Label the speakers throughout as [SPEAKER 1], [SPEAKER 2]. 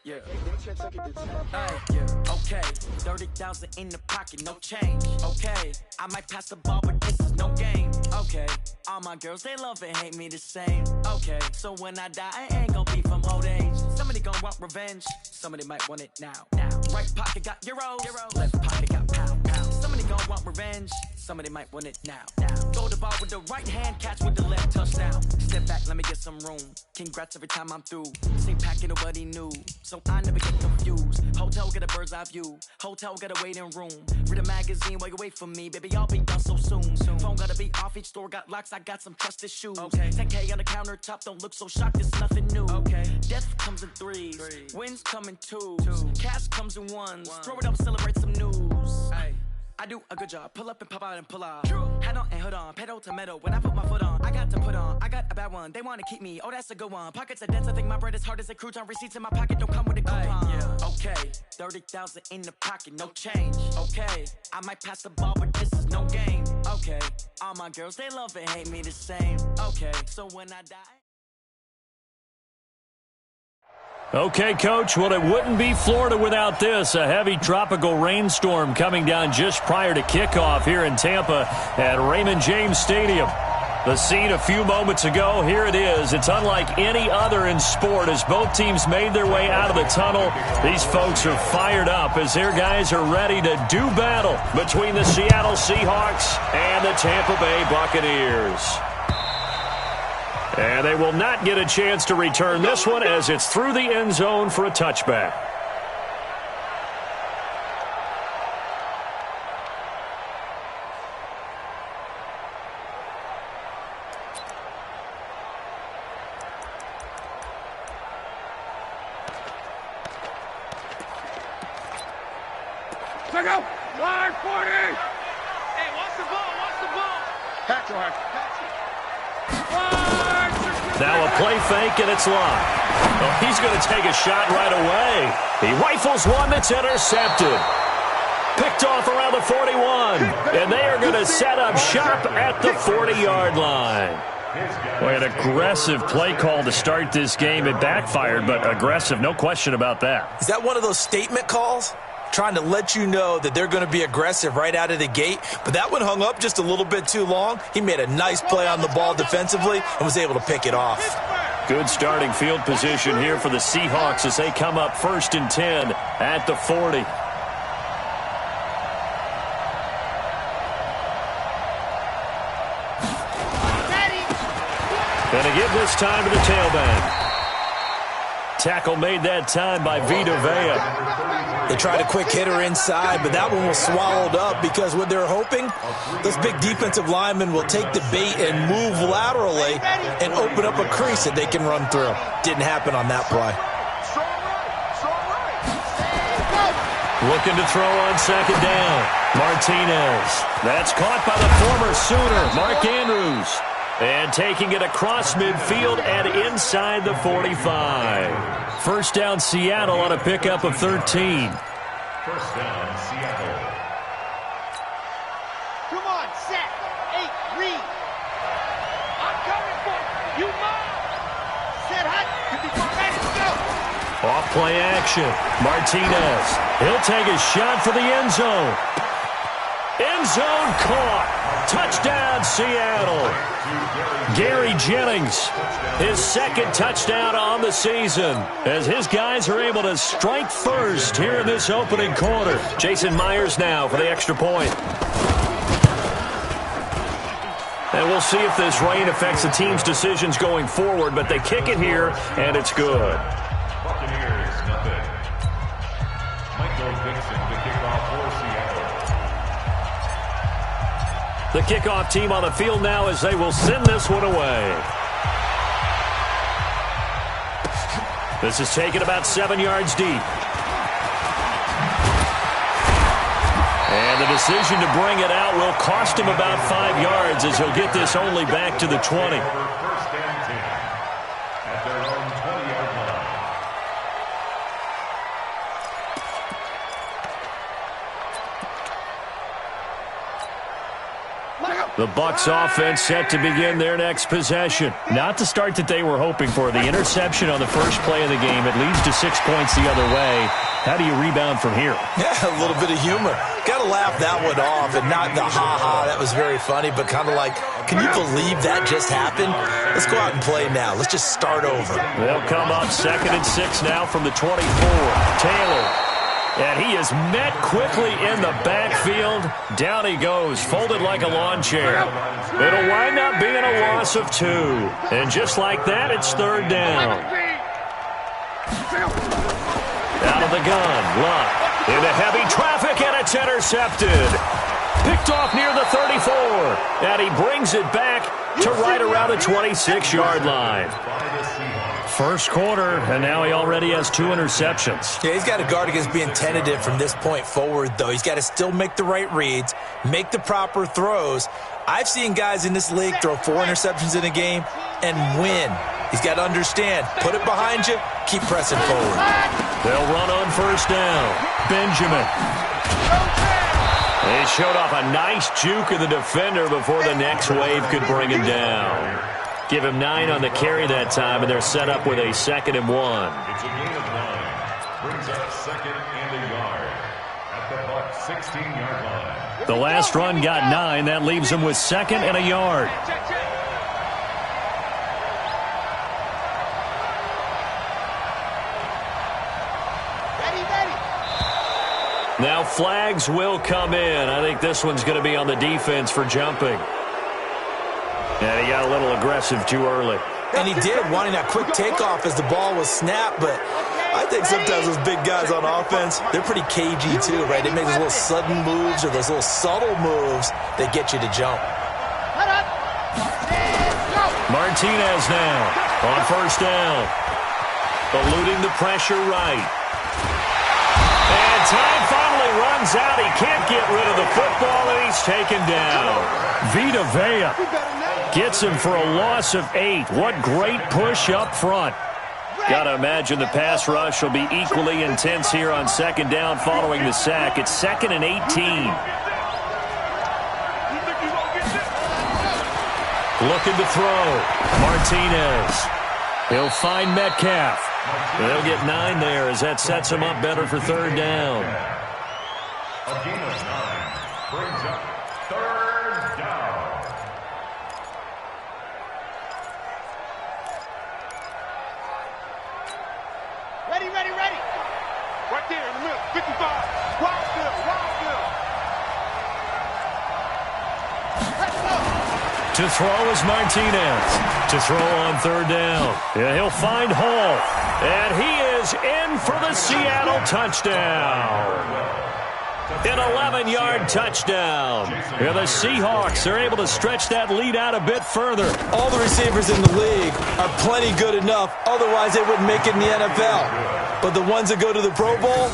[SPEAKER 1] Yeah. Yeah. Okay. 30,000 in the pocket, no change. Okay. I might pass the ball, but this is no game. Okay. All my girls, they love and hate me the same. Okay. So when I die, I ain't gonna be from old age. Somebody gonna want revenge. Somebody might want it now. Right pocket got euros. Left pocket got pound. Somebody gonna want revenge. Somebody might want it now. Throw the ball with the right hand, catch with the left, touchdown. Step back, let me get some room. Congrats every time I'm through. Same packet, nobody knew, so I never get confused. Hotel got a bird's eye view. Hotel got a waiting room. Read a magazine while you wait for me, baby. I'll be done so soon. Phone gotta be off, each store got locks. I got some trusted shoes. Okay. 10K on the countertop, don't look so shocked. It's nothing new. Okay. Death comes in threes. Wins come in twos. Cash comes in ones. Throw it up, celebrate some news. Ay. I do a good job. Pull up and pop out and pull out. Head on and hood on. Pedal to metal. When I put my foot on, I got to put on. I got a bad one. They want to keep me. Oh, that's a good one. Pockets are dense. I think my bread is hard as a crouton. Receipts in my pocket don't come with a coupon. Yeah. Okay. 30,000 in the pocket. No change. Okay. I might pass the ball, but this is no game. Okay. All my girls, they love and hate me the same. Okay. So when I die.
[SPEAKER 2] Okay, Coach, well, it wouldn't be Florida without this. A heavy tropical rainstorm coming down just prior to kickoff here in Tampa at Raymond James Stadium. The scene a few moments ago, here it is. It's unlike any other in sport as both teams made their way out of the tunnel. These folks are fired up as their guys are ready to do battle between the Seattle Seahawks and the Tampa Bay Buccaneers. And they will not get a chance to return this one as it's through the end zone for a touchback.
[SPEAKER 3] Check out! Line 40! Hey, watch the ball! Patch your
[SPEAKER 2] Now a play fake, and it's locked. Well, he's going to take a shot right away. He rifles one that's intercepted. Picked off around the 41. And they are going to set up shop at the 40-yard line. Boy, an aggressive play call to start this game. It backfired, but aggressive, no question about that.
[SPEAKER 4] Is that one of those statement calls? Trying to let you know that they're going to be aggressive right out of the gate, but that one hung up just a little bit too long. He made a nice play on the ball defensively and was able to pick it off.
[SPEAKER 2] Good starting field position here for the Seahawks as they come up 1st and 10 at the 40. And to give this time to the tailback. Tackle made that time by Vita Vea.
[SPEAKER 4] They tried a quick hitter inside, but that one was swallowed up because what they're hoping, those big defensive linemen will take the bait and move laterally and open up a crease that they can run through. Didn't happen on that play.
[SPEAKER 2] Looking to throw on 2nd down. Martinez. That's caught by the former Sooner, Mark Andrews. And taking it across midfield and inside the 45. 1st down Seattle on a pickup of 13.
[SPEAKER 3] 1st down Seattle. Come on, set. 8, read. I'm coming for you. You move. Set hot. Ready to go.
[SPEAKER 2] Off play action. Martinez. He'll take a shot for the end zone. End zone caught. Touchdown, Seattle. Gary Jennings, his 2nd touchdown on the season, as his guys are able to strike first here in this opening quarter. Jason Myers now for the extra point. And we'll see if this rain affects the team's decisions going forward, but they kick it here, and it's good.
[SPEAKER 3] Buccaneers, nothing. Michael Dixon, the kickoff for Seattle.
[SPEAKER 2] The kickoff team on the field now as they will send this one away. This is taken about 7 yards deep. And the decision to bring it out will cost him about 5 yards as he'll get this only back to the 20.
[SPEAKER 3] 1st and 10 at their own 20-yard line. Let go.
[SPEAKER 2] The Bucs offense set to begin their next possession. Not the start that they were hoping for. The interception on the first play of the game. It leads to 6 points the other way. How do you rebound from here?
[SPEAKER 4] Yeah, a little bit of humor. Got to laugh that one off, and not the ha-ha. That was very funny, but kind of like, can you believe that just happened? Let's go out and play now. Let's just start over.
[SPEAKER 2] They'll come up 2nd and 6 now from the 24. Taylor. And he is met quickly in the backfield. Down he goes, folded like a lawn chair. It'll wind up being a loss of 2. And just like that, it's 3rd down. Out of the gun, Luck. Into heavy traffic, and it's intercepted. Picked off near the 34. And he brings it back to right around the 26-yard line. First quarter, and now he already has 2 interceptions.
[SPEAKER 4] Yeah, he's got to guard against being tentative from this point forward, though. He's got to still make the right reads, make the proper throws. I've seen guys in this league throw 4 interceptions in a game and win. He's got to understand, put it behind you, keep pressing forward.
[SPEAKER 2] They'll run on first down. Benjamin. He showed off a nice juke of the defender before the next wave could bring him down. Give him 9 on the carry that time, and they're set up with a 2nd and 1.
[SPEAKER 5] It's a gain of 9. Brings up 2nd and a yard at the Bucs 16-yard line.
[SPEAKER 2] The last run got 9. That leaves him with 2nd and a yard. Now flags will come in. I think this one's going to be on the defense for jumping. And he got a little aggressive too early.
[SPEAKER 4] And he did, wanting that quick takeoff as the ball was snapped. But I think sometimes those big guys on offense, they're pretty cagey too, right? They make those little sudden moves or those little subtle moves that get you to jump.
[SPEAKER 2] Martinez now on first down. Eluding the pressure right. And time finally runs out. He can't get rid of the football, and he's taken down. Vita Vea gets him for a loss of 8. What great push up front. Got to imagine the pass rush will be equally intense here on 2nd down following the sack. It's 2nd and 18. Looking to throw. Martinez. He'll find Metcalf. They'll get 9 there as that sets him up better for 3rd down.
[SPEAKER 5] A gain of 9 brings up 3rd down.
[SPEAKER 3] Ready. Right there in the middle. 55. Wild Bill.
[SPEAKER 2] To throw is Martinez. To throw on 3rd down. Yeah, he'll find Hall. And he is in for the Seattle touchdown. An 11-yard touchdown. Yeah, the Seahawks are able to stretch that lead out a bit further.
[SPEAKER 4] All the receivers in the league are plenty good enough. Otherwise, they wouldn't make it in the NFL. But the ones that go to the Pro Bowl,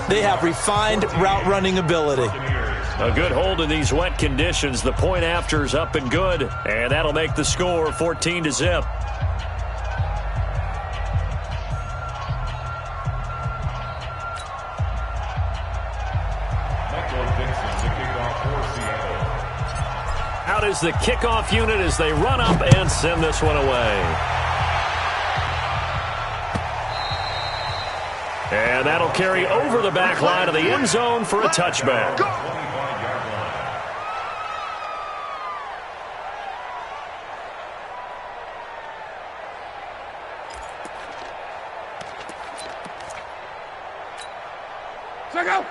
[SPEAKER 4] they have refined route running ability.
[SPEAKER 2] A good hold in these wet conditions. The point after is up and good. And that'll make the score 14-0. Out is the kickoff unit as they run up and send this one away. And that'll carry over the back line of the end zone for a touchback.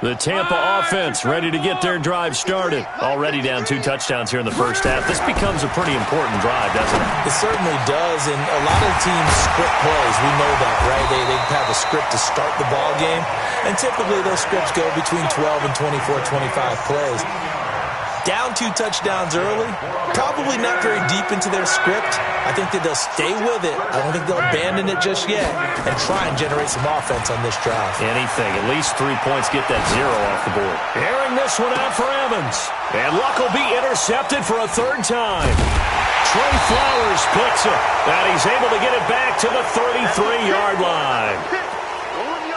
[SPEAKER 2] The Tampa offense ready to get their drive started. Already down 2 touchdowns here in the first half. This becomes a pretty important drive, doesn't it?
[SPEAKER 4] It certainly does, and a lot of teams script plays. We know that, right? They have a script to start the ball game, and typically those scripts go between 12 and 24, 25 plays. Down 2 touchdowns early, probably not very deep into their script. I think that they'll stay with it. I don't think they'll abandon it just yet and try and generate some offense on this drive.
[SPEAKER 2] Anything. At least 3 points, get that 0 off the board. Airing this one out for Evans. And Luck will be intercepted for a 3rd time. Trey Flowers picks it. And he's able to get it back to the 33-yard line.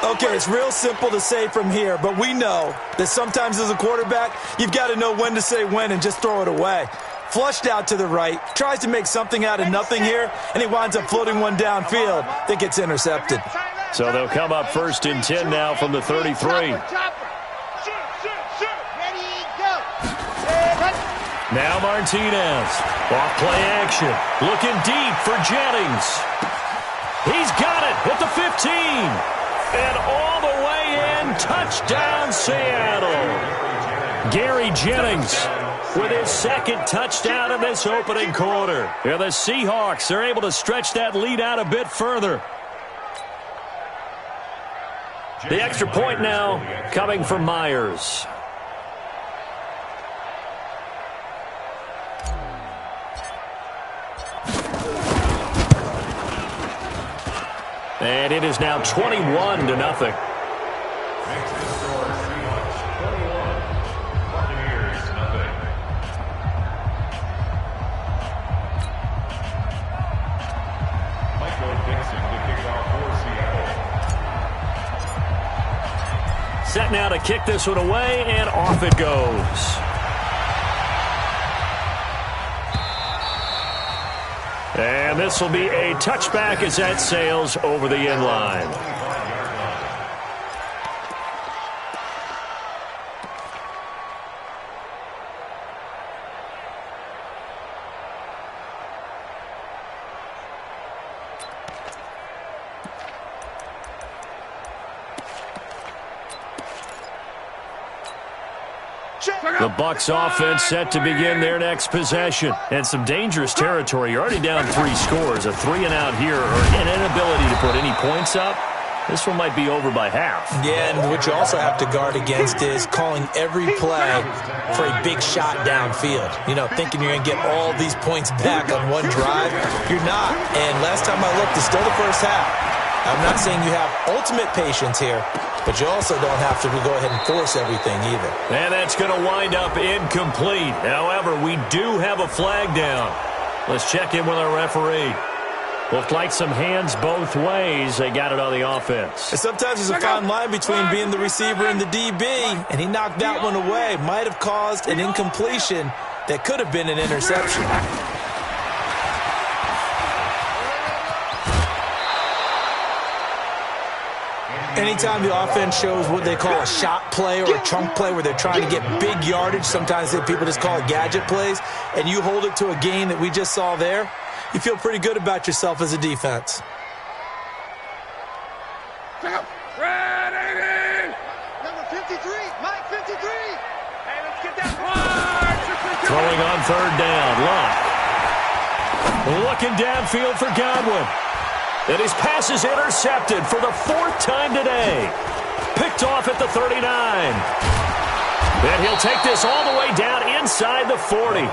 [SPEAKER 4] Okay, it's real simple to say from here, but we know that sometimes as a quarterback, you've got to know when to say when and just throw it away. flushed out to the right, tries to make something out of nothing here, and he winds up floating one downfield that gets intercepted.
[SPEAKER 2] So they'll come up 1st and 10 now from the 33. Now Martinez, off play action, looking deep for Jennings. He's got it at the 15, and all the way in, touchdown Seattle. Gary Jennings with his 2nd touchdown in this opening quarter. Yeah, the Seahawks are able to stretch that lead out a bit further. The extra point now coming from Myers. And it is now 21-0. Set now to kick this one away, and off it goes. And this will be a touchback as that sails over the end line. The Bucs offense set to begin their next possession. And some dangerous territory. You're already down 3 scores. A 3-and-out here, or an inability to put any points up. This one might be over by half.
[SPEAKER 4] Yeah, and what you also have to guard against is calling every play for a big shot downfield. You know, thinking you're going to get all these points back on one drive. You're not. And last time I looked, it's still the first half. I'm not saying you have ultimate patience here, but you also don't have to go ahead and force everything either.
[SPEAKER 2] And that's going to wind up incomplete. However, we do have a flag down. Let's check in with our referee. Looked like some hands both ways. They got it on the offense.
[SPEAKER 4] And sometimes there's a fine line between being the receiver and the DB, and he knocked that one away. Might have caused an incompletion that could have been an interception. Anytime the offense shows what they call a shot play or a chunk play where they're trying to get big yardage, sometimes people just call it gadget plays, and you hold it to a gain that we just saw there, you feel pretty good about yourself as a defense.
[SPEAKER 3] Number 53, Mike 53. Hey, let's get that
[SPEAKER 2] Throwing on 3rd down. Locke. Looking downfield for Godwin. And his pass is intercepted for the 4th time today. Picked off at the 39. And he'll take this all the way down inside the 40.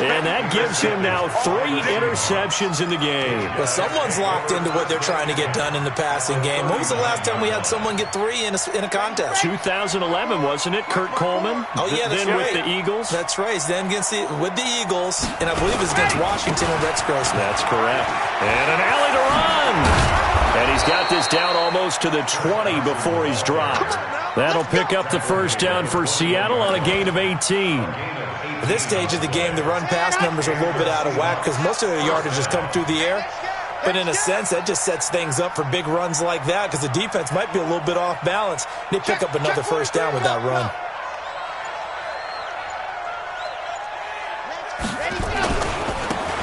[SPEAKER 2] And that gives him now 3 interceptions in the game.
[SPEAKER 4] Well, someone's locked into what they're trying to get done in the passing game. When was the last time we had someone get 3 in a contest?
[SPEAKER 2] 2011, wasn't it? Kurt Coleman?
[SPEAKER 4] Oh, yeah, that's
[SPEAKER 2] then
[SPEAKER 4] right.
[SPEAKER 2] With the Eagles?
[SPEAKER 4] That's right. Then with the Eagles, and I believe it's against Washington and Rex Grossman.
[SPEAKER 2] That's correct. And an alley to run. And he's got this down almost to the 20 before he's dropped. That'll pick up the 1st down for Seattle on a gain of 18.
[SPEAKER 4] At this stage of the game, the run-pass numbers are a little bit out of whack because most of their yardage has come through the air. But in a sense, that just sets things up for big runs like that because the defense might be a little bit off balance. They pick up another 1st down with that run.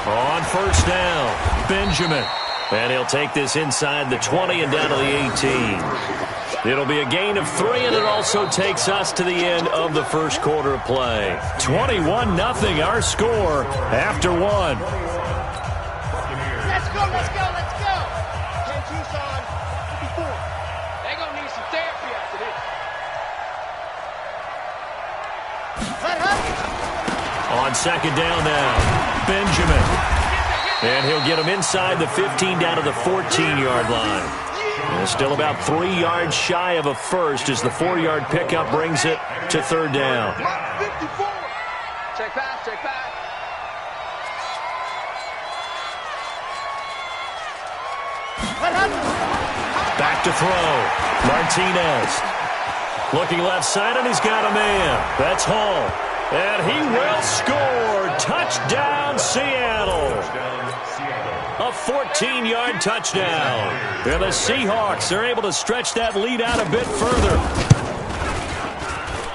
[SPEAKER 2] On 1st down, Benjamin. And he'll take this inside the 20 and down to the 18. It'll be a gain of 3, and it also takes us to the end of the 1st quarter of play. 21-0 our score after 1.
[SPEAKER 3] Let's go, let's go, let's go. Ken Tucson, 54. They're going to need some therapy after this.
[SPEAKER 2] On 2nd down now, Benjamin. And he'll get him inside the 15 down to the 14-yard line. And still about 3 yards shy of a first as the 4-yard pickup brings it to 3rd down.
[SPEAKER 3] 54. Check back, check back.
[SPEAKER 2] Back to throw. Martinez. Looking left side, and he's got a man. That's Hall. And he will score. Touchdown, Seattle. A 14-yard touchdown. And the Seahawks are able to stretch that lead out a bit further.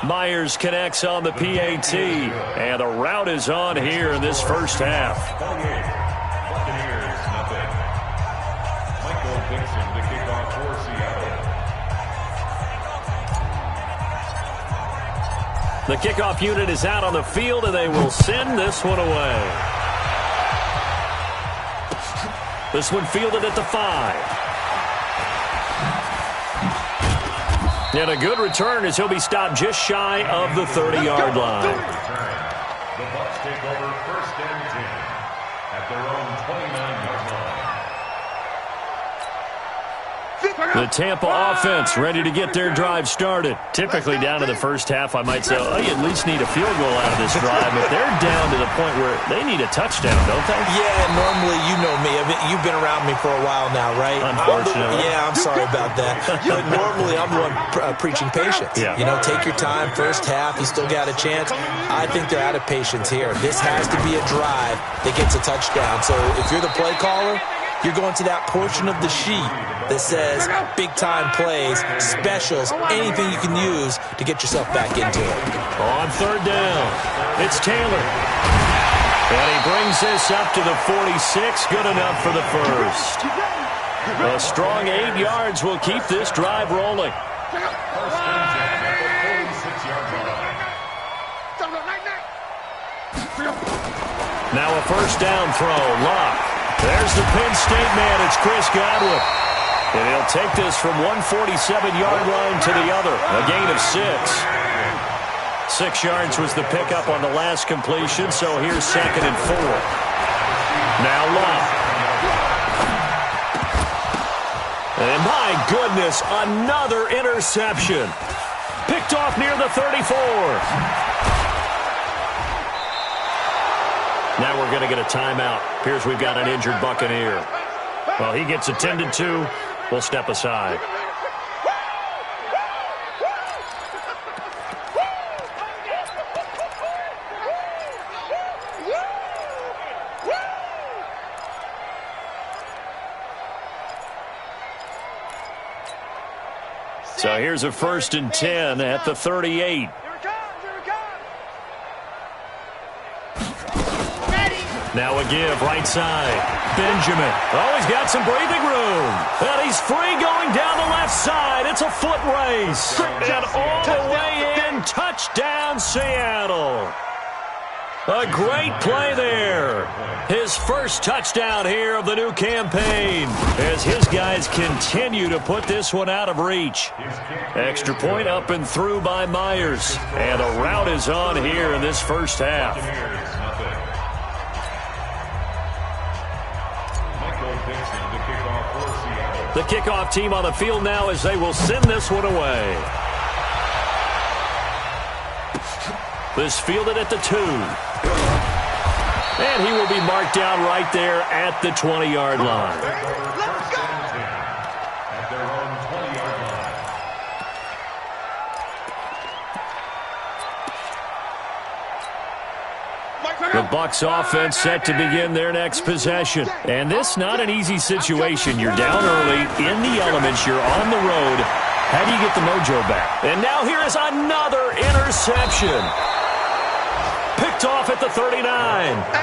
[SPEAKER 2] Myers connects on the PAT. And the route is on here in this first half.
[SPEAKER 5] Buccaneers, nothing. Michael Dixon to kick off for Seattle.
[SPEAKER 2] The kickoff unit is out on the field, and they will send this one away. This one fielded at the 5. And a good return as he'll be stopped just shy of the 30-yard line.
[SPEAKER 5] The Bucs take over 1st and 10 at their own 29-yard line.
[SPEAKER 2] The Tampa offense ready to get their drive started. Typically down to the first half, I might say, oh, you at least need a field goal out of this drive. But they're down to the point where they need a touchdown, don't they?
[SPEAKER 4] Yeah, normally, you know me. I mean, you've been around me for a while now, right?
[SPEAKER 2] Unfortunately.
[SPEAKER 4] I'm sorry about that. But normally, I'm the one preaching patience.
[SPEAKER 2] Yeah.
[SPEAKER 4] You know, take your time. First half, you still got a chance. I think they're out of patience here. This has to be a drive that gets a touchdown. So if you're the play caller, you're going to that portion of the sheet that says big-time plays, specials, anything you can use to get yourself back into it.
[SPEAKER 2] On 3rd down, it's Taylor. And he brings this up to the 46. Good enough for the first. A strong 8 yards will keep this drive rolling.
[SPEAKER 5] 1st and 10 at the 46-yard line.
[SPEAKER 2] Now a first down throw. Lock. There's the Penn State man. It's Chris Godwin. And he'll take this from 147-yard line to the other. A gain of 6. 6 yards was the pickup on the last completion, so here's 2nd and 4. Now Love. And my goodness, another interception. Picked off near the 34. Now we're going to get a timeout. Appears we've got an injured Buccaneer. Well, he gets attended to. We'll step aside. So here's a 1st and 10 at the 38. Now a give, right side. Benjamin. Oh, he's got some breathing room. And he's free going down the left side. It's a foot race. And all the way in, touchdown Seattle. A great play there. His first touchdown here of the new campaign as his guys continue to put this one out of reach. Extra point up and through by Myers. And a route is on here in this first half. The kickoff team on the field now as they will send this one away. This fielded at the 2. And he will be marked down right there at the 20-yard line.
[SPEAKER 5] At their own 20-yard line.
[SPEAKER 2] The Bucs offense set to begin their next possession. And this not an easy situation. You're down early, in the elements, you're on the road. How do you get the mojo back? And now here is another interception. Picked off at the 39.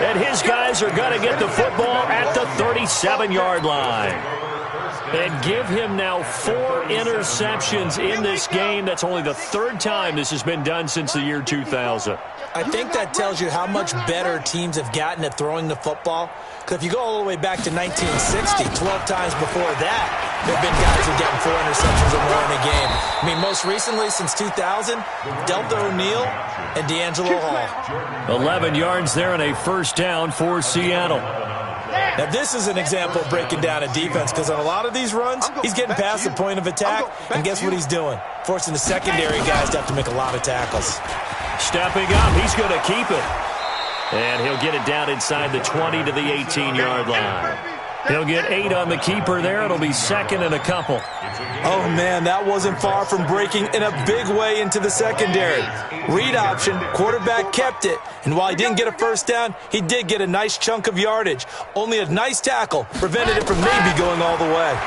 [SPEAKER 2] And his guys are going to get the football at the 37-yard line. And give him now 4 interceptions in this game. That's only the 3rd time this has been done since the year 2000.
[SPEAKER 4] I think that tells you how much better teams have gotten at throwing the football. Because if you go all the way back to 1960, 12 times before that, there have been guys who have gotten 4 interceptions or more in a game. I mean, most recently, since 2000, Delta O'Neal and D'Angelo Hall.
[SPEAKER 2] 11 yards there and a first down for Seattle.
[SPEAKER 4] Now, this is an example of breaking down a defense, because on a lot of these runs, he's getting past the point of attack, and guess what he's doing? Forcing the secondary guys to have to make a lot of tackles.
[SPEAKER 2] Stepping up, he's going to keep it. And he'll get it down inside the 20 to the 18-yard line. He'll get 8 on the keeper there. It'll be second and a couple.
[SPEAKER 4] Oh, man, that wasn't far from breaking in a big way into the secondary. Read option, quarterback kept it. And while he didn't get a first down, he did get a nice chunk of yardage. Only a nice tackle prevented it from maybe going all the way.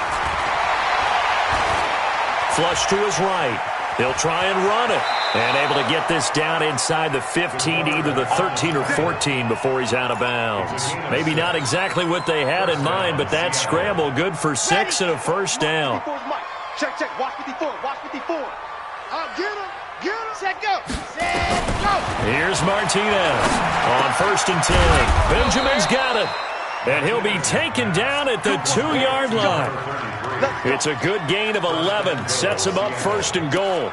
[SPEAKER 2] Flush to his right. He'll try and run it. And able to get this down inside the 15, either the 13 or 14 before he's out of bounds. Maybe not exactly what they had in mind, but that scramble good for 6 and a first down.
[SPEAKER 3] Check, watch 54, watch 54. Get him, set, go. Set, go.
[SPEAKER 2] Here's Martinez on 1st and 10. Benjamin's got it. And he'll be taken down at the 2-yard line. It's a good gain of 11. Sets him up 1st and goal.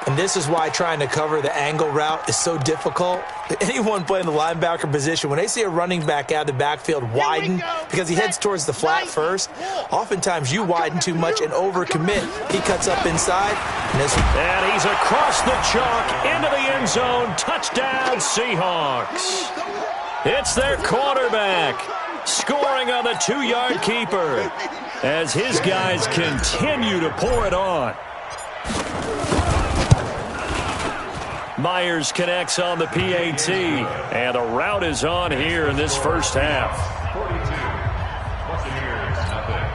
[SPEAKER 4] And this is why trying to cover the angle route is so difficult. Anyone playing the linebacker position, when they see a running back out of the backfield widen because he heads towards the flat first, oftentimes you widen too much and overcommit. He cuts up inside.
[SPEAKER 2] And he's across the chalk into the end zone. Touchdown, Seahawks. It's their quarterback scoring on the 2-yard keeper as his guys continue to pour it on. Myers connects on the PAT, and a route is on here in this first half.
[SPEAKER 5] 42. Buccaneers, nothing.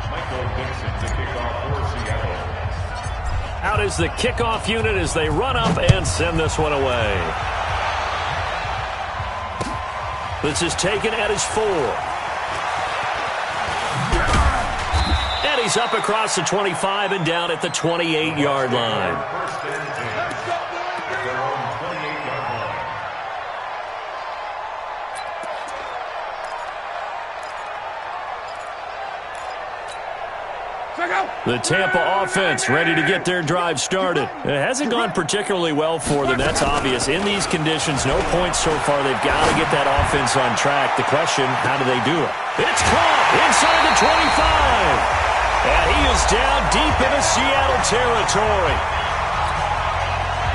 [SPEAKER 5] Michael Dixon to kick off for Seattle.
[SPEAKER 2] Out is the kickoff unit as they run up and send this one away. This is taken at his 4. And he's up across the 25 and down at the 28-yard line.
[SPEAKER 5] First and 10. At their own 28-yard line.
[SPEAKER 2] The Tampa offense ready to get their drive started. It hasn't gone particularly well for them. That's obvious. In these conditions, no points so far. They've got to get that offense on track. The question, how do they do it? It's caught inside the 25. And he is down deep into Seattle territory.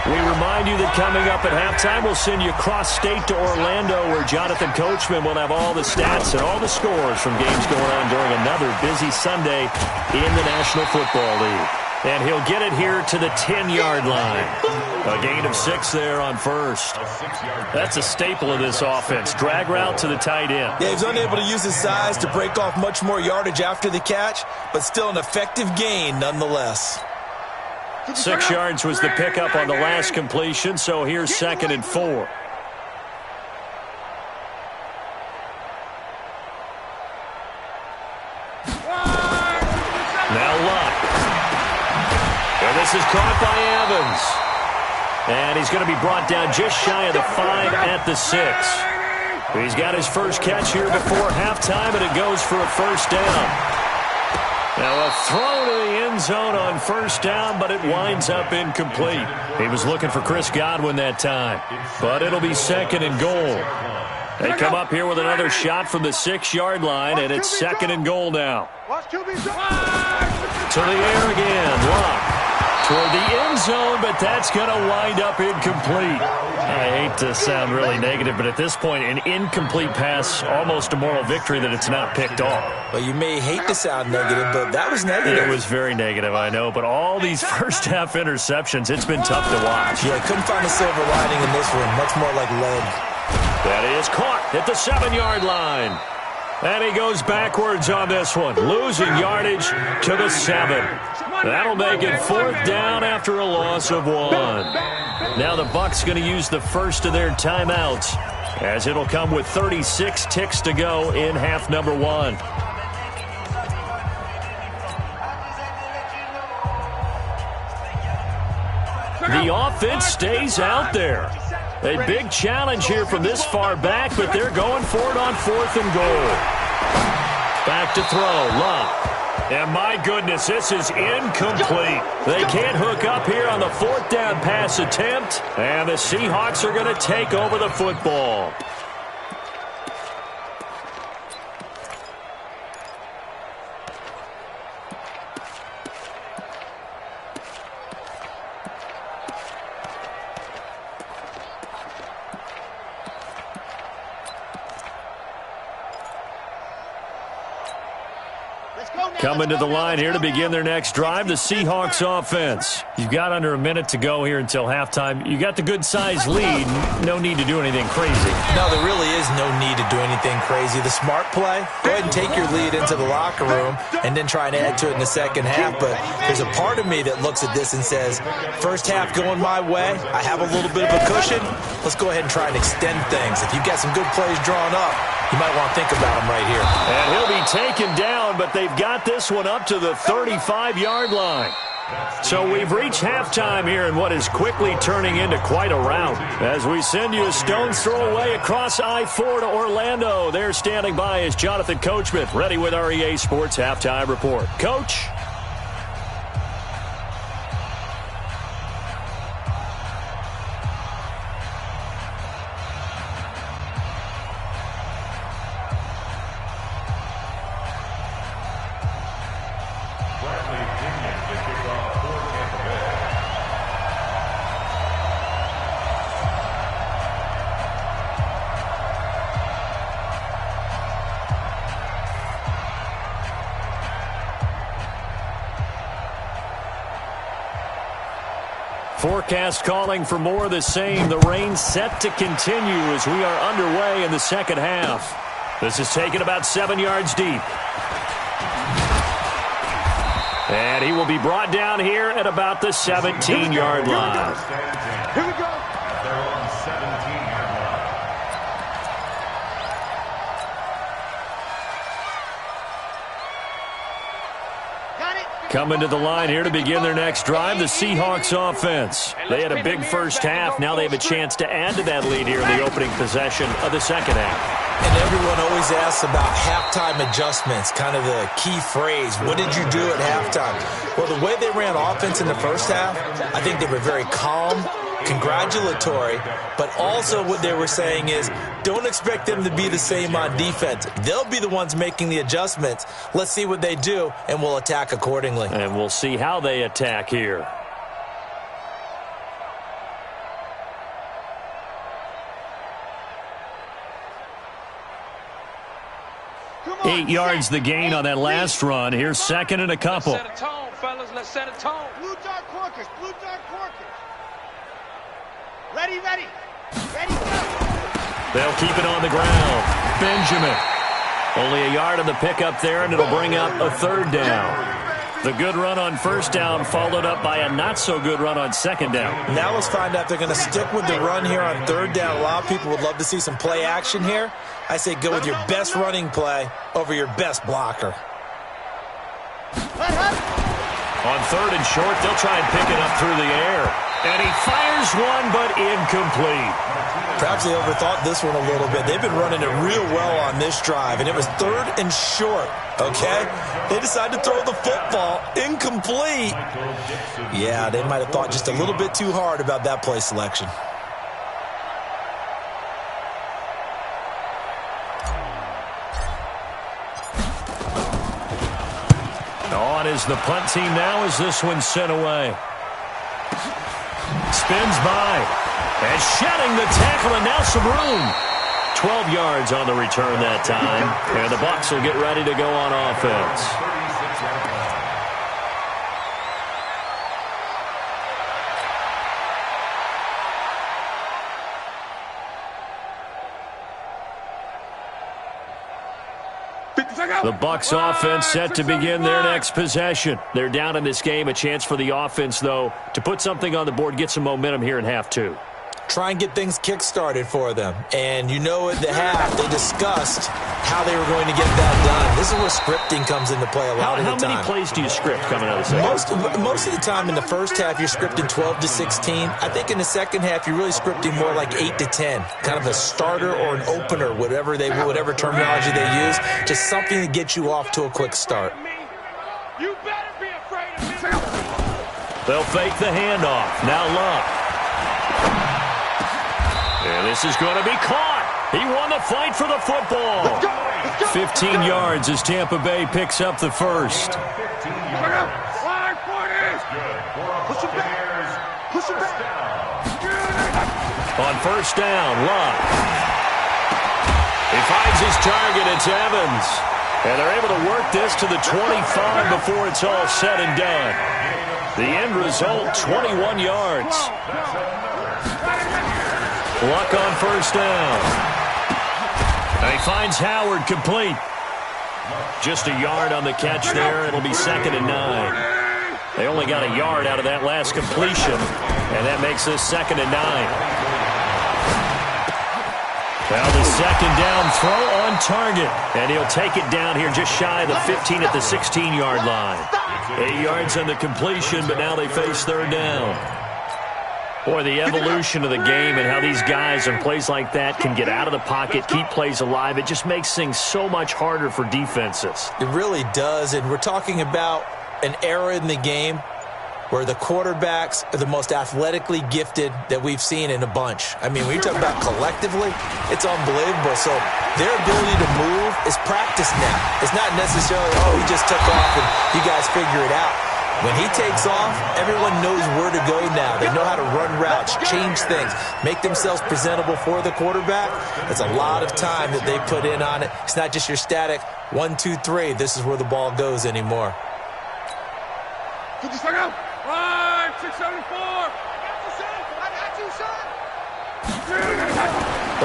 [SPEAKER 2] We remind you that coming up at halftime, we'll send you cross-state to Orlando, where Jonathan Coachman will have all the stats and all the scores from games going on during another busy Sunday in the National Football League. And he'll get it here to the 10-yard line. A gain of 6 there on first. That's a staple of this offense. Drag route to the tight end.
[SPEAKER 4] Yeah, he's unable to use his size to break off much more yardage after the catch, but still an effective gain nonetheless.
[SPEAKER 2] 6 yards was the pickup on the last completion, so here's 2nd and 4. Now Luck. And this is caught by Evans. And he's going to be brought down just shy of the 5 at the 6. He's got his first catch here before halftime, and it goes for a first down. Now a throw to the end zone on first down, but it winds up incomplete. He was looking for Chris Godwin that time, but it'll be 2nd and goal. They come up here with another shot from the 6-yard line, and it's 2nd and goal now. To the air again, Luck. Toward the end zone, but that's going to wind up incomplete. I hate to sound really negative, but at this point, an incomplete pass, almost a moral victory that it's not picked off.
[SPEAKER 4] Well, you may hate to sound negative, but that was negative.
[SPEAKER 2] It was very negative, I know, but all these first-half interceptions, it's been tough to watch.
[SPEAKER 4] Yeah, couldn't find a silver lining in this one. Much more like lead.
[SPEAKER 2] That is caught at the 7-yard line. And he goes backwards on this one, losing yardage to the 7. That'll make it 4th down after a loss of 1. Now the Bucs going to use the first of their timeouts, as it'll come with 36 ticks to go in half number 1. The offense stays out there. A big challenge here from this far back, but they're going for it on 4th and goal. Back to throw, Luck. And my goodness, this is incomplete. They can't hook up here on the 4th down pass attempt, and the Seahawks are going to take over the football. Coming to the line here to begin their next drive, the Seahawks offense. You've got under a minute to go here until halftime. You got the good-sized lead. No need to do anything crazy.
[SPEAKER 4] No, there really is no need to do anything crazy. The smart play, go ahead and take your lead into the locker room and then try and add to it in the second half. But there's a part of me that looks at this and says, first half going my way, I have a little bit of a cushion. Let's go ahead and try and extend things. If you've got some good plays drawn up, you might want to think about them right here.
[SPEAKER 2] And he'll be taken down, but they've got this one up to the 35-yard line. So we've reached halftime here in what is quickly turning into quite a rout. As we send you a stone's throw away across I-4 to Orlando. There standing by is Jonathan Coachman, ready with our EA Sports Halftime Report. Coach? Forecast calling for more of the same. The rain set to continue as we are underway in the second half. This is taken about 7 yards deep. And he will be brought down here at about the 17-yard line.
[SPEAKER 3] Here we go.
[SPEAKER 5] They're on 17-yard line.
[SPEAKER 3] Got it.
[SPEAKER 2] Coming to the line here to begin their next drive, the Seahawks offense. They had a big first half. Now they have a chance to add to that lead here in the opening possession of the second half.
[SPEAKER 4] And everyone always asks about halftime adjustments, kind of the key phrase. What did you do at halftime? Well, the way they ran offense in the first half, I think they were very calm, congratulatory, but also what they were saying is don't expect them to be the same on defense. They'll be the ones making the adjustments. Let's see what they do, and we'll attack accordingly.
[SPEAKER 2] And we'll see how they attack here.
[SPEAKER 3] Come on.
[SPEAKER 2] 8 yards the gain on that last run. Here's second and a couple.
[SPEAKER 6] Let's set a tone, fellas. Let's set a tone.
[SPEAKER 3] Blue dark corkers. Blue dark corkers. Ready, ready. Ready, go.
[SPEAKER 2] They'll keep it on the ground. Benjamin. Only a yard on the pickup there, and it'll bring up a third down. The good run on first down followed up by a not-so-good run on second down.
[SPEAKER 4] Now let's find out if they're going to stick with the run here on third down. A lot of people would love to see some play action here. I say go with your best running play over your best blocker.
[SPEAKER 2] On third and short, they'll try and pick it up through the air. And he fires one, but incomplete.
[SPEAKER 4] Perhaps they overthought this one a little bit. They've been running it real well on this drive, and it was third and short, okay? They decided to throw the football incomplete. Yeah, they might have thought just a little bit too hard about that play selection.
[SPEAKER 2] On is the punt team now as this one's sent away. Spins by. And shedding the tackle, and now some room. 12 yards on the return that time. And the Bucs will get ready to go on offense. The Bucs offense set to begin their next possession. They're down in this game. A chance for the offense, though, to put something on the board, get some momentum here in half two.
[SPEAKER 4] Try and get things kick-started for them. And you know at the half, they discussed how they were going to get that done. This is where scripting comes into play a lot of the time.
[SPEAKER 2] How many plays do you script coming out of the second?
[SPEAKER 4] Most of the time in the first half, you're scripting 12 to 16. I think in the second half, you're really scripting more like 8 to 10. Kind of a starter or an opener, whatever terminology they use. Just something to get you off to a quick start.
[SPEAKER 3] You better be afraid of me.
[SPEAKER 2] They'll fake the handoff. Now Love. And this is going to be caught. He won the fight for the football. 15 yards as Tampa Bay picks up the first.
[SPEAKER 3] Push it back. Push it back.
[SPEAKER 2] On first down, Love. He finds his target. It's Evans. And they're able to work this to the 25 before it's all said and done. The end result, 21 yards. Luck on first down. And he finds Howard complete. Just a yard on the catch there. It'll be 2nd and 9. They only got a yard out of that last completion, and that makes this 2nd and 9. Now the 2nd down throw on target, and he'll take it down here just shy of the 15 at the 16-yard line. 8 yards on the completion, but now they face 3rd down. Boy, the evolution of the game and how these guys on plays like that can get out of the pocket, keep plays alive, it just makes things so much harder for defenses.
[SPEAKER 4] It really does, and we're talking about an era in the game where the quarterbacks are the most athletically gifted that we've seen in a bunch. I mean, when you talk about collectively, it's unbelievable. So their ability to move is practiced now. It's not necessarily, oh, he just took off and you guys figure it out. When he takes off, everyone knows where to go now. They know how to run routes, change things, make themselves presentable for the quarterback. It's a lot of time that they put in on it. It's not just your static 1, 2, 3. This is where the ball goes anymore.
[SPEAKER 3] 5, 674. I got you, son.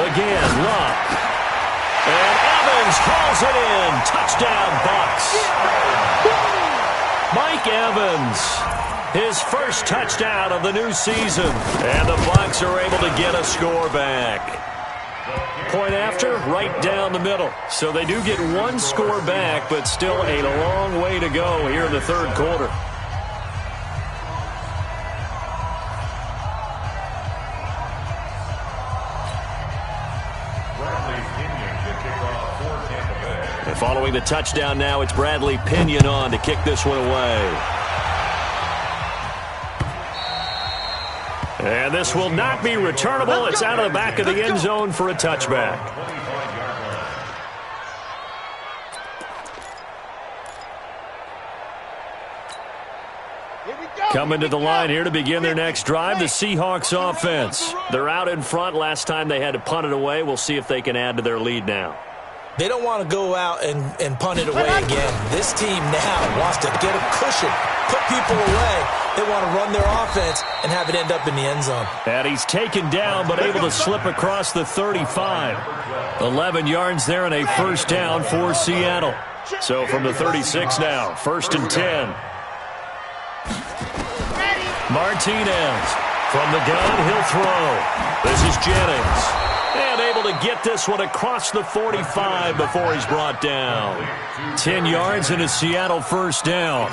[SPEAKER 2] Again, Luck. And Evans calls it in. Touchdown, Bucks. Mike Evans, his first touchdown of the new season. And the Bucks are able to get a score back. Point after, right down the middle. So they do get one score back, but still a long way to go here in the 3rd quarter. And following the touchdown now, it's Bradley Pinion on to kick this one away. And this will not be returnable. It's out of the back of the end zone for a touchback. Coming to the line here to begin their next drive, the Seahawks offense. They're out in front. Last time they had to punt it away. We'll see if they can add to their lead now.
[SPEAKER 4] They don't want to go out and punt it away again. This team now wants to get a cushion, put people away. They want to run their offense and have it end up in the end zone.
[SPEAKER 2] And he's taken down but able to slip across the 35. 11 yards there and a first down for Seattle. So from the 36 now, 1st and 10. Martinez from the gun, he'll throw. This is Jennings. And able to get this one across the 45 before he's brought down. 10 yards and a Seattle first down.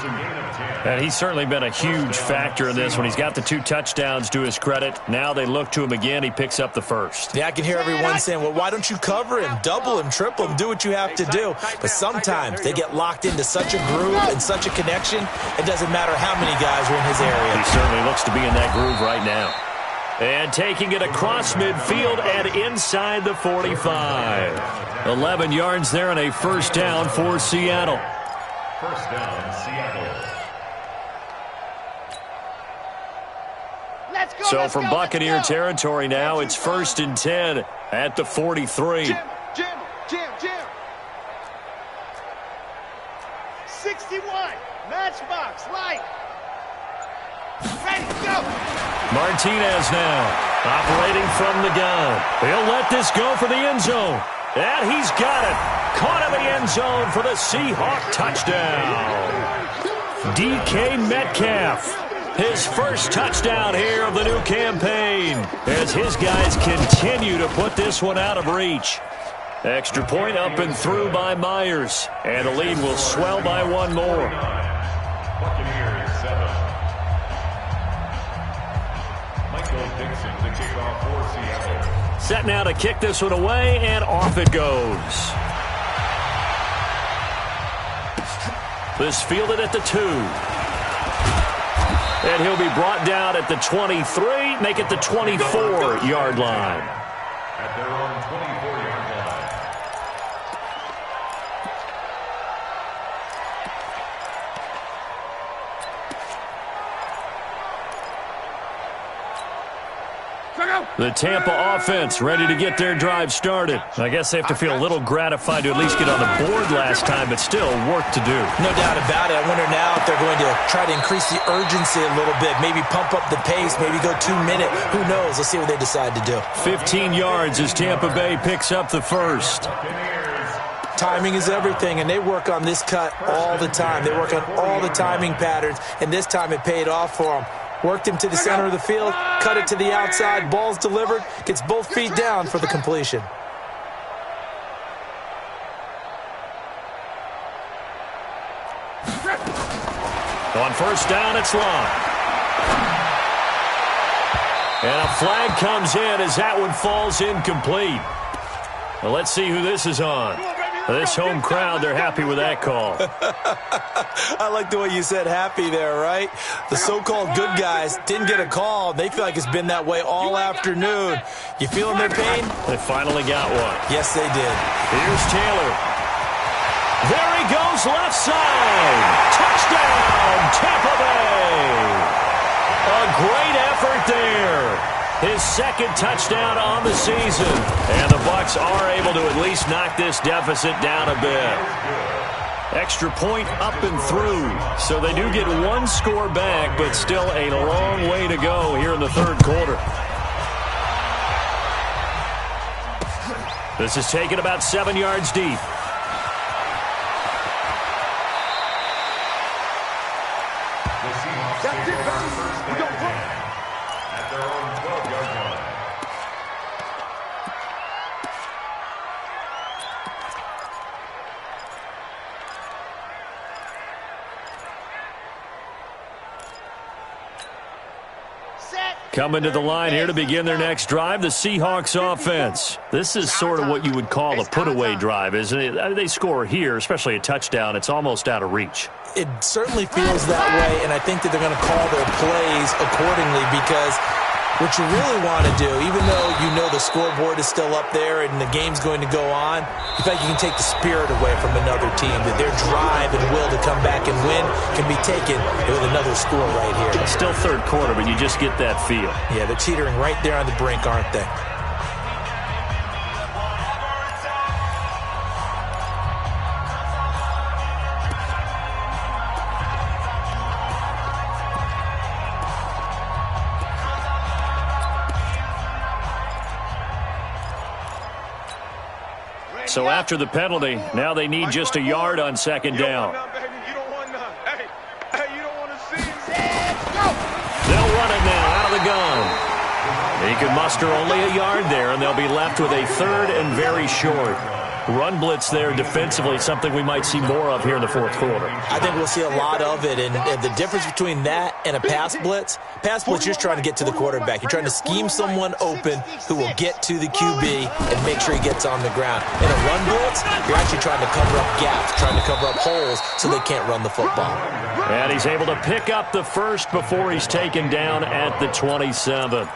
[SPEAKER 2] And he's certainly been a huge factor in this when he's got the 2 touchdowns to his credit. Now they look to him again. He picks up the first.
[SPEAKER 4] Yeah, I can hear everyone saying, well, why don't you cover him, double him, triple him, do what you have to do. But sometimes they get locked into such a groove and such a connection, it doesn't matter how many guys are in his area.
[SPEAKER 2] He certainly looks to be in that groove right now. And taking it across midfield and inside the 45. 11 yards there and a first down for Seattle.
[SPEAKER 5] First down, Seattle.
[SPEAKER 3] Let's go,
[SPEAKER 2] So
[SPEAKER 3] let's
[SPEAKER 2] from
[SPEAKER 3] go,
[SPEAKER 2] Buccaneer
[SPEAKER 3] let's go.
[SPEAKER 2] territory now, it's 1st and 10 at the 43.
[SPEAKER 3] Jim. 61, matchbox, light. Ready, go.
[SPEAKER 2] Martinez now, operating from the gun. He'll let this go for the end zone. And he's got it. Caught in the end zone for the Seahawk touchdown. DK Metcalf, his first touchdown here of the new campaign, as his guys continue to put this one out of reach. Extra point up and through by Myers, and the lead will swell by one more.
[SPEAKER 5] Buccaneers 7. Michael Dixon to kick off for Seattle.
[SPEAKER 2] Set now to kick this one away, and off it goes. This fielded at the 2. And he'll be brought down at the 23, make it the 24-yard line.
[SPEAKER 5] At their own 24-yard line.
[SPEAKER 3] Go.
[SPEAKER 2] The Tampa offense ready to get their drive started. I guess they have to feel a little gratified to at least get on the board last time, but still work to do.
[SPEAKER 4] No doubt about it. I wonder now if they're going to try to increase the urgency a little bit, maybe pump up the pace, maybe go 2 minute. Who knows? Let's see what they decide to do.
[SPEAKER 2] 15 yards as Tampa Bay picks up the first.
[SPEAKER 4] Timing is everything, and they work on this cut all the time. They work on all the timing patterns, and this time it paid off for them. Worked him to the center of the field, cut it to the outside, ball's delivered, gets both feet down for the completion.
[SPEAKER 2] On first down, it's long. And a flag comes in as that one falls incomplete. Well, let's see who this is on. This home crowd, they're happy with that call.
[SPEAKER 4] I like the way you said happy there, right? The so-called good guys didn't get a call. They feel like it's been that way all afternoon. You feeling their pain?
[SPEAKER 2] They finally got one.
[SPEAKER 4] Yes, they did.
[SPEAKER 2] Here's Taylor. There he goes, left side. Touchdown, Tampa Bay. A great effort there. His second touchdown on the season. And the Bucs are able to at least knock this deficit down a bit. Extra point up and through. So they do get one score back, but still a long way to go here in the third quarter. This is taken about 7 yards deep.
[SPEAKER 3] That's it, baby. We don't play.
[SPEAKER 5] At their own 12-yard line.
[SPEAKER 2] Coming to the line here to begin their next drive, the Seahawks offense. This is sort of what you would call a put-away drive, isn't it? They score here, especially a touchdown. It's almost out of reach.
[SPEAKER 4] It certainly feels that way, and I think that they're going to call their plays accordingly because what you really want to do, even though you know the scoreboard is still up there and the game's going to go on, you feel like you can take the spirit away from another team, that their drive and will to come back and win can be taken with another score right here.
[SPEAKER 2] It's still third quarter, but you just get that feel.
[SPEAKER 4] Yeah, they're teetering right there on the brink, aren't they?
[SPEAKER 2] So after the penalty, now they need just a yard on second down. They'll run it now out of the gun. He can muster only a yard there, and they'll be left with a third and very short. Run blitz there defensively, something we might see more of here in the fourth quarter.
[SPEAKER 4] I think we'll see a lot of it, and the difference between that and a pass blitz, you're just trying to get to the quarterback. You're trying to scheme someone open who will get to the QB and make sure he gets on the ground. In a run blitz, you're actually trying to cover up gaps, trying to cover up holes so they can't run the football.
[SPEAKER 2] And he's able to pick up the first before he's taken down at the 27.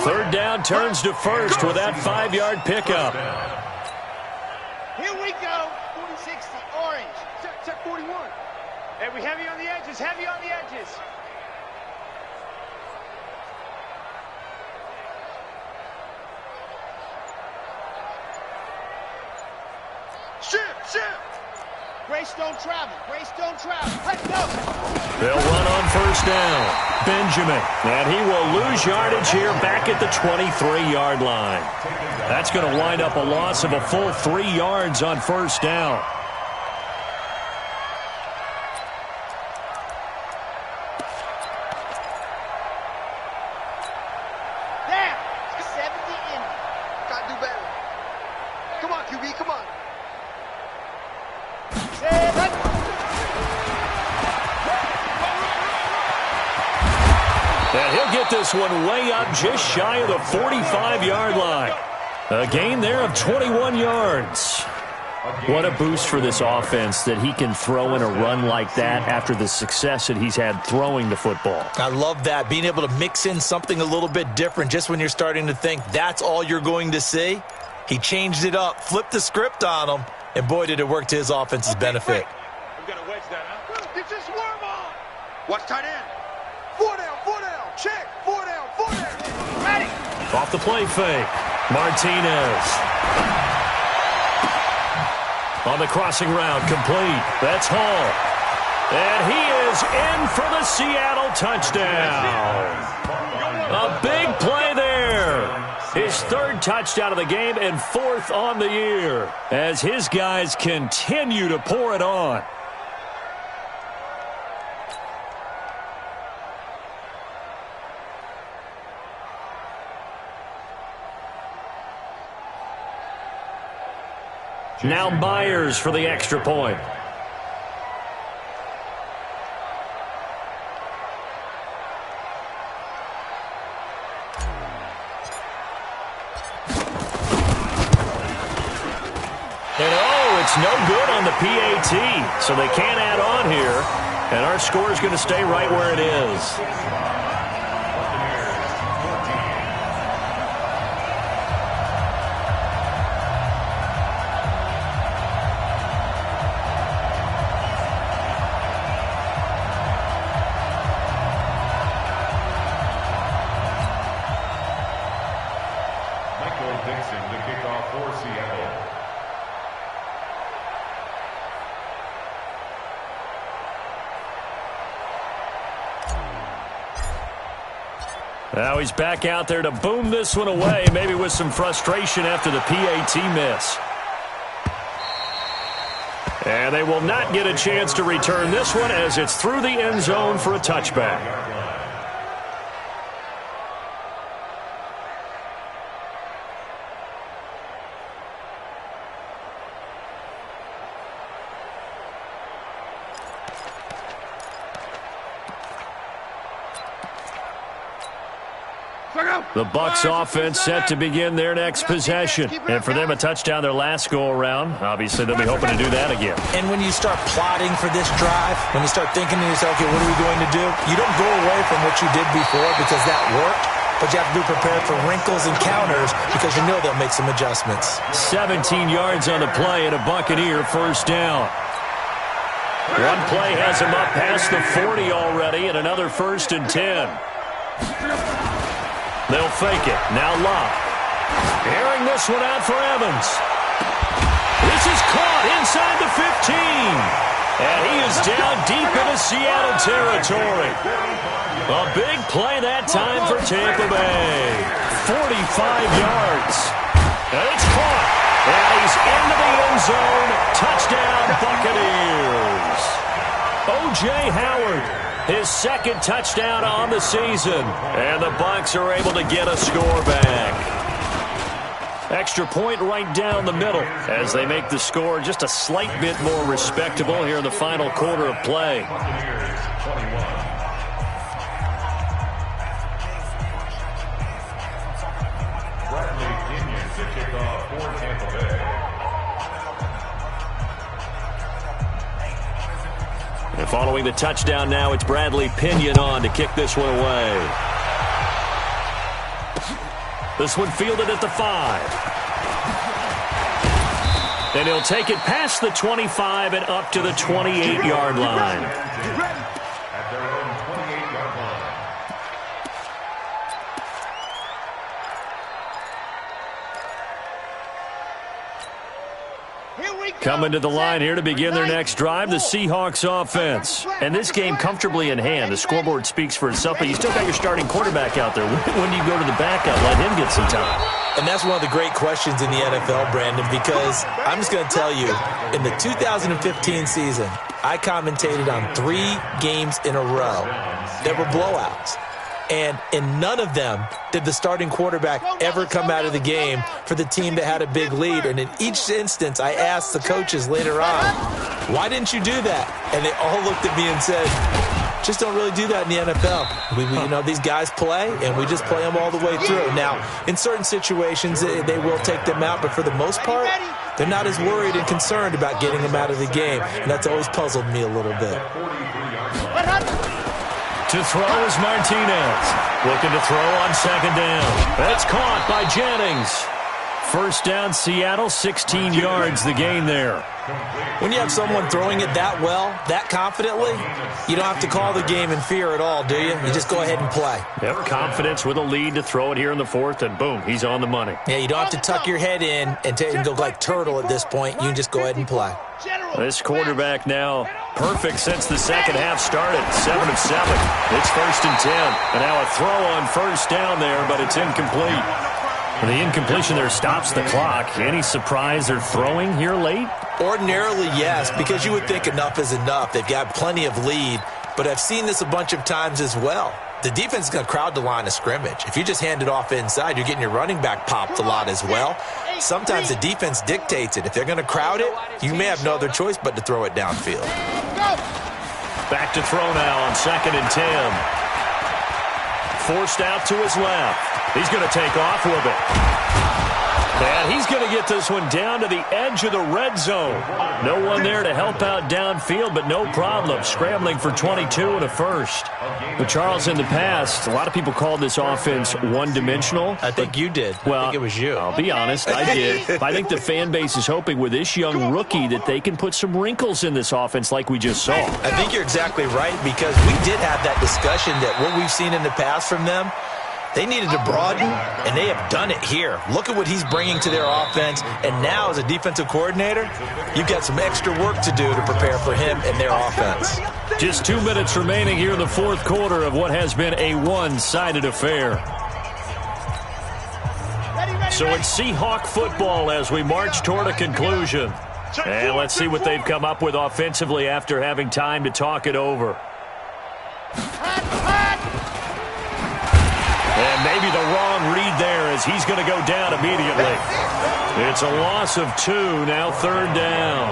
[SPEAKER 2] Third down turns to first with that 5-yard pickup.
[SPEAKER 3] Here we go. 46, the orange. Check 41. Hey, we heavy on the edges. Heavy on the edges. Shift. Grace don't travel. Let's go.
[SPEAKER 2] They'll run on first down. Benjamin. And he will lose yardage here back at the 23-yard line. That's going to wind up a loss of a full 3 yards on first down.
[SPEAKER 3] Damn. 70 in. Got to do better. Come on, QB. Come on.
[SPEAKER 2] And he'll get this one way up just shy of the 45-yard line. A gain there of 21 yards. What a boost for this offense that he can throw in a run like that after the success that he's had throwing the football.
[SPEAKER 4] I love that, being able to mix in something a little bit different just when you're starting to think that's all you're going to see. He changed it up, flipped the script on him, and boy, did it work to his offense's benefit.
[SPEAKER 3] We got to wedge that out. Get your swerve on. Watch tight end. 4 down. Check. 4 down. Ready.
[SPEAKER 2] Off the play fake. Martinez. On the crossing route, complete. That's Hall. And he is in for the Seattle touchdown. A big play there. His third touchdown of the game and fourth on the year as his guys continue to pour it on. Now Myers for the extra point. And it's no good on the PAT, so they can't add on here. And our score is going to stay right where it is. Now he's back out there to boom this one away, maybe with some frustration after the PAT miss. And they will not get a chance to return this one as it's through the end zone for a touchback. The Bucs offense set to begin their next possession. And for them, a touchdown their last go-around. Obviously, they'll be hoping to do that again.
[SPEAKER 4] And when you start plotting for this drive, when you start thinking to yourself, okay, what are we going to do? You don't go away from what you did before because that worked, but you have to be prepared for wrinkles and counters because you know they'll make some adjustments.
[SPEAKER 2] 17 yards on the play and a Buccaneer first down. One play has him up past the 40 already and another 1st and 10. They'll fake it. Now Love. Airing this one out for Evans. This is caught inside the 15. And he is down deep into Seattle territory. A big play that time for Tampa Bay. 45 yards. And it's caught. And he's into the end zone. Touchdown, Buccaneers. O.J. Howard. His second touchdown on the season. And the Bucs are able to get a score back. Extra point right down the middle as they make the score just a slight bit more respectable here in the final quarter of play. And following the touchdown now, it's Bradley Pinion on to kick this one away. This one fielded at the 5. And he'll take it past the 25 and up to the 28-yard line.
[SPEAKER 5] At their own 28-yard line.
[SPEAKER 2] Coming to the line here to begin their next drive, the Seahawks offense. And this game comfortably in hand. The scoreboard speaks for itself, but you still got your starting quarterback out there. When do you go to the backup? Let him get some time.
[SPEAKER 4] And that's one of the great questions in the NFL, Brandon, because I'm just going to tell you, in the 2015 season, I commentated on 3 games in a row that were blowouts. And in none of them did the starting quarterback ever come out of the game for the team that had a big lead. And in each instance, I asked the coaches later on, why didn't you do that? And they all looked at me and said, just don't really do that in the NFL. These guys play, and we just play them all the way through. Now, in certain situations, they will take them out, but for the most part, they're not as worried and concerned about getting them out of the game. And that's always puzzled me a little bit.
[SPEAKER 2] To throw is Martinez. Looking to throw on second down. That's caught by Jennings. First down, Seattle, 16 yards the gain there.
[SPEAKER 4] When you have someone throwing it that well, that confidently, you don't have to call the game in fear at all, do you? You just go ahead and play.
[SPEAKER 2] Yep, confidence with a lead to throw it here in the fourth, and boom, he's on the money.
[SPEAKER 4] Yeah, you don't have to tuck your head in and go like turtle at this point. You can just go ahead and play.
[SPEAKER 2] This quarterback now perfect since the second half started. 7 of 7. It's 1st and 10. And now a throw on first down there, but it's incomplete. The incompletion there stops the clock. Any surprise they're throwing here late?
[SPEAKER 4] Ordinarily, yes, because you would think enough is enough. They've got plenty of lead, but I've seen this a bunch of times as well. The defense is going to crowd the line of scrimmage. If you just hand it off inside, you're getting your running back popped a lot as well. Sometimes the defense dictates it. If they're going to crowd it, you may have no other choice but to throw it downfield.
[SPEAKER 2] Back to throw now on 2nd and 10. Forced out to his left. He's going to take off with it. And he's going to get this one down to the edge of the red zone. No one there to help out downfield, but no problem. Scrambling for 22 and a first. But Charles, in the past, a lot of people called this offense one-dimensional.
[SPEAKER 4] I think you did.
[SPEAKER 2] Well,
[SPEAKER 4] I think it was you.
[SPEAKER 2] I'll be honest, I did. I think the fan base is hoping with this young rookie that they can put some wrinkles in this offense like we just saw.
[SPEAKER 4] I think you're exactly right, because we did have that discussion that what we've seen in the past from them, they needed to broaden, and they have done it here. Look at what he's bringing to their offense, and now as a defensive coordinator, you've got some extra work to do to prepare for him and their offense.
[SPEAKER 2] Just 2 minutes remaining here in the fourth quarter of what has been a one-sided affair. So it's Seahawk football as we march toward a conclusion. And let's see what they've come up with offensively after having time to talk it over. And maybe the wrong read there as he's going to go down immediately. It's a loss of 2, now 3rd down.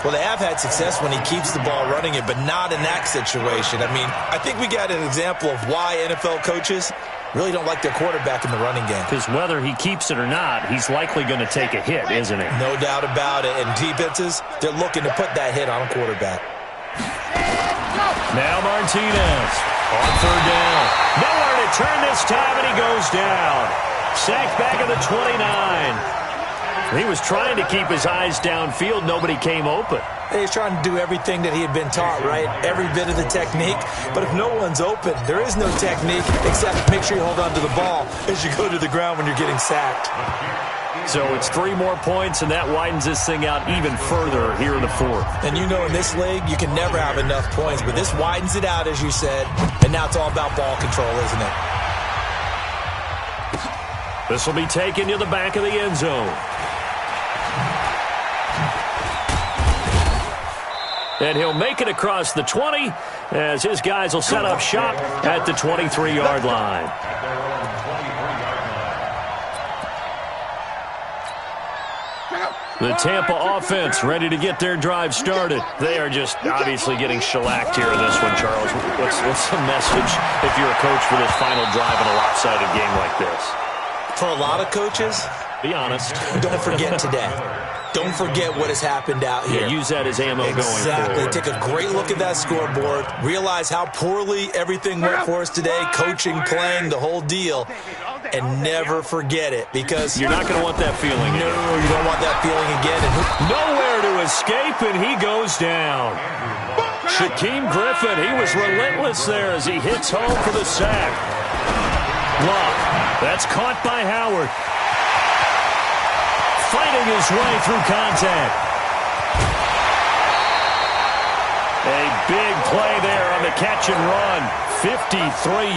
[SPEAKER 4] Well, they have had success when he keeps the ball running it, but not in that situation. I mean, I think we got an example of why NFL coaches really don't like their quarterback in the running game.
[SPEAKER 2] Because whether he keeps it or not, he's likely going to take a hit, isn't he?
[SPEAKER 4] No doubt about it. And defenses, they're looking to put that hit on a quarterback.
[SPEAKER 2] Now Martinez on 3rd down. Nowhere to turn this time, and he goes down. Sacked back at the 29. He was trying to keep his eyes downfield. Nobody came open.
[SPEAKER 4] He's trying to do everything that he had been taught, right? Every bit of the technique. But if no one's open, there is no technique except make sure you hold on to the ball as you go to the ground when you're getting sacked.
[SPEAKER 2] So it's 3 more points, and that widens this thing out even further here in the fourth.
[SPEAKER 4] And you know in this league, you can never have enough points, but this widens it out, as you said, and now it's all about ball control, isn't it?
[SPEAKER 2] This will be taken to the back of the end zone. And he'll make it across the 20 as his guys will set up shop at the 23-yard line. The Tampa offense ready to get their drive started. They are just obviously getting shellacked here in this one, Charles. What's the message if you're a coach for this final drive in a lopsided game like this?
[SPEAKER 4] For a lot of coaches,
[SPEAKER 2] be honest.
[SPEAKER 4] Don't forget today. Don't forget what has happened out here.
[SPEAKER 2] Yeah, use that as ammo going forward.
[SPEAKER 4] Exactly. Take a great look at that scoreboard. Realize how poorly everything went for us today. Coaching, playing, the whole deal. And never forget it, because
[SPEAKER 2] you're not going to want that feeling again.
[SPEAKER 4] No, you don't want that feeling again. And
[SPEAKER 2] nowhere to escape, and he goes down. Shaquem Griffin, he was relentless there as he hits home for the sack. Love, that's caught by Howard. Fighting his way through contact. A big play there on the catch and run. 53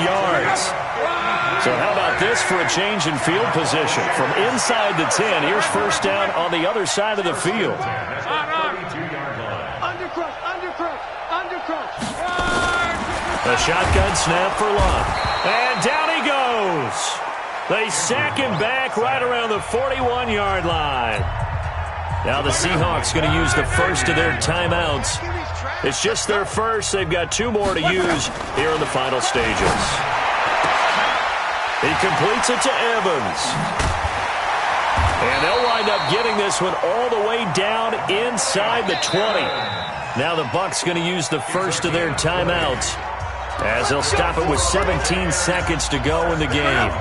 [SPEAKER 2] yards. So how about this for a change in field position? From inside the 10, here's first down on the other side of the field. A shotgun snap for Love. And down he goes. They sack him back right around the 41-yard line. Now the Seahawks going to use the first of their timeouts. It's just their first. They've got 2 more to use here in the final stages. He completes it to Evans. And they'll wind up getting this one all the way down inside the 20. Now the Bucs going to use the first of their timeouts as they'll stop it with 17 seconds to go in the game.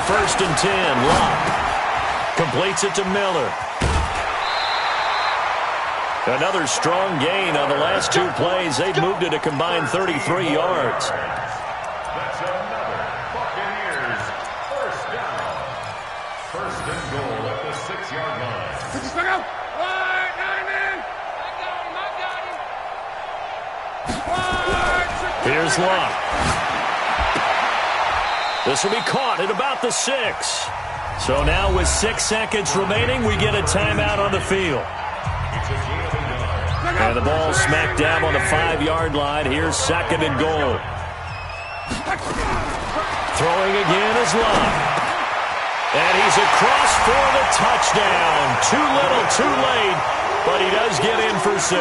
[SPEAKER 2] 1st and 10. Locke completes it to Miller. Another strong gain on the last 2 plays. They've moved it a combined 33 yards.
[SPEAKER 5] That's another Buccaneers first down. 1st and goal at the 6-yard line.
[SPEAKER 2] Here's Locke. This will be caught at about the 6. So now with 6 seconds remaining, we get a timeout on the field. And the ball smacked down on the 5-yard line. Here's 2nd and goal. Throwing again is Locke. And he's across for the touchdown. Too little, too late. But he does get in for 6.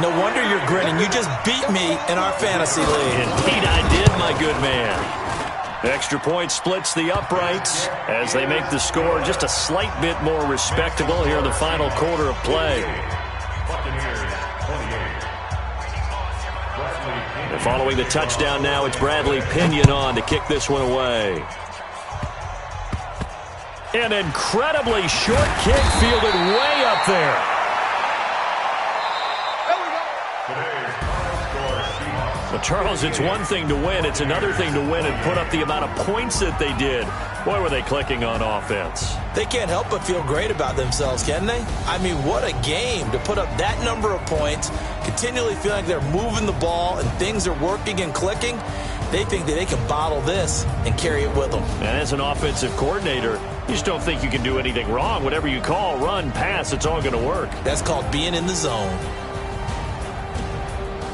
[SPEAKER 4] No wonder you're grinning. You just beat me in our fantasy league.
[SPEAKER 2] Indeed I did, my good man. The extra point splits the uprights as they make the score just a slight bit more respectable here in the final quarter of play. And following the touchdown now, it's Bradley Pinion on to kick this one away. An incredibly short kick fielded way up there. Well, Charles, it's one thing to win. It's another thing to win and put up the amount of points that they did. Boy, were they clicking on offense.
[SPEAKER 4] They can't help but feel great about themselves, can they? I mean, what a game to put up that number of points, continually feeling like they're moving the ball and things are working and clicking. They think that they can bottle this and carry it with them.
[SPEAKER 2] And as an offensive coordinator, you just don't think you can do anything wrong. Whatever you call, run, pass, it's all going to work.
[SPEAKER 4] That's called being in the zone.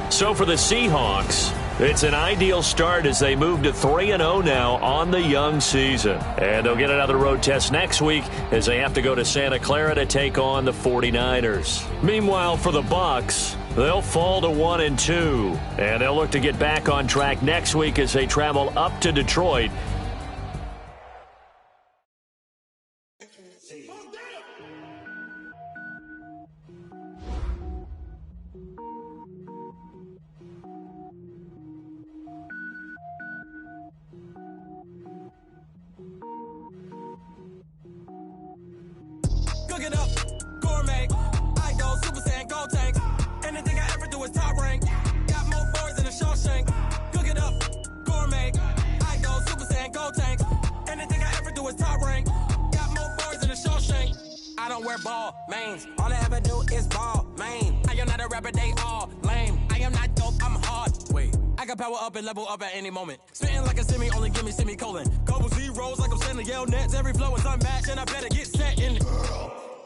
[SPEAKER 2] So for the Seahawks, it's an ideal start as they move to 3-0 now on the young season. And they'll get another road test next week as they have to go to Santa Clara to take on the 49ers. Meanwhile, for the Bucs, they'll fall to 1-2. And they'll look to get back on track next week as they travel up to Detroit.
[SPEAKER 7] Cook it up, gourmet. I go Super Saiyan, gold tank. Anything I ever do is top rank. Got more boards than a Shawshank. Cook it up, gourmet. I go Super Saiyan, gold tank. Anything I ever do is top rank. Got more boards than a Shawshank. I don't wear ball mains. All I ever do is ball main. I am not a rapper, they all lame. I am not dope, I'm hard. Wait, I can power up and level up at any moment. Spitting like a semi, only give me semicolon. Couple zeros like I'm sending yell nets. Every flow is unmatched and I better get set in.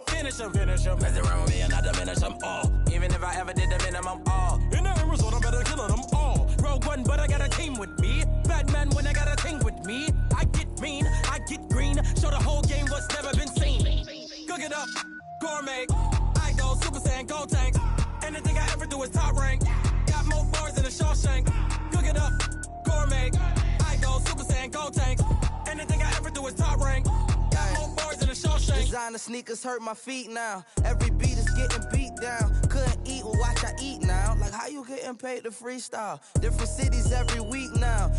[SPEAKER 7] Finish them. Mess around with me and I diminish them all. Even if I ever did the minimum all. In the end result, I'm better killing them all. Rogue One, but I got a team with me. Batman when I got a team with me. I get mean, I get green. Show the whole game what's never been seen. Cook it up, gourmet. I go Super Saiyan, gold tank. Anything I ever do is top rank. Got more bars than a Shawshank. Cook it up, gourmet. I go Super Saiyan, gold tank. Anything I ever do is top rank. Designer sneakers hurt my feet now. Every beat is getting beat down. Couldn't eat, well watch I eat now. Like how you getting paid to freestyle? Different cities every week now.